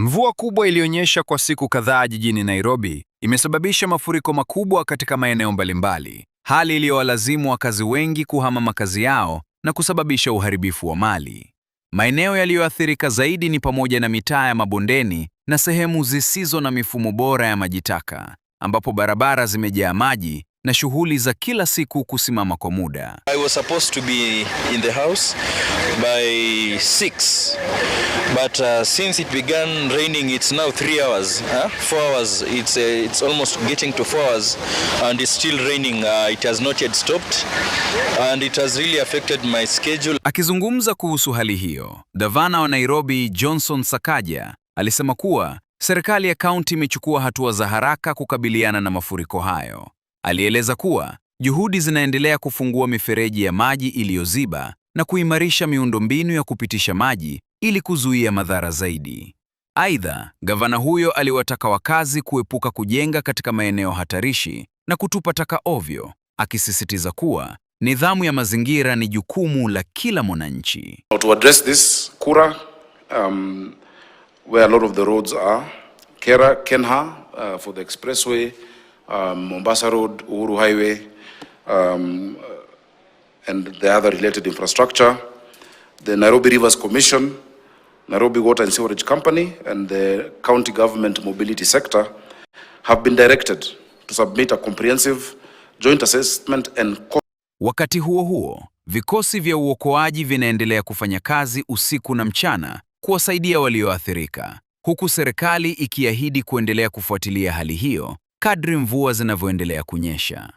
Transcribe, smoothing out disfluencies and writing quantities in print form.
Mvua kubwa iliyonyesha kwa siku kadhaa jijini Nairobi imesababisha mafuriko makubwa katika maeneo mbalimbali, hali iliyowalazimu wakazi wengi kuhama makazi yao na kusababisha uharibifu wa mali. Maeneo yaliyoathirika zaidi ni pamoja na mitaa ya mabondeni na sehemu zisizo na mifumo bora ya maji taka, ambapo barabara zimejaa maji na shughuli za kila siku kusimama kwa muda. I was supposed to be in the house by 6, but since it began raining, it's now 3 hours, 4 hours. It's almost getting to 4 hours, and it's still raining. It has not yet stopped, and it has really affected my schedule. Akizungumza kuhusu hali hiyo, Gavana wa Nairobi Johnson Sakaja alisema kuwa serikali ya kaunti imechukua hatua za haraka kukabiliana na mafuriko hayo. Alieleza kuwa juhudi zinaendelea kufungua mifereji ya maji iliyoziba na kuimarisha miundombinu ya kupitisha maji ili kuzuia madhara zaidi. Aidha, gavana huyo aliwataka wakazi kuepuka kujenga katika maeneo hatarishi na kutupa taka ovyo, akisisitiza kuwa nidhamu ya mazingira ni jukumu la kila mwananchi. To address this, Kura, where a lot of the roads are, Kenha for the expressway, Mombasa Road, Uhuru Highway, and the other related infrastructure, the Nairobi Rivers Commission, Nairobi Water and Sewerage Company, and the county government mobility sector have been directed to submit a comprehensive joint assessment and... Wakati huo huo, vikosi vya uokoaji vinaendelea kufanya kazi usiku na mchana kuwasaidia walioathirika, huku serikali ikiahidi kuendelea kufuatilia hali hiyo kadri mvua zinavyoendelea kunyesha.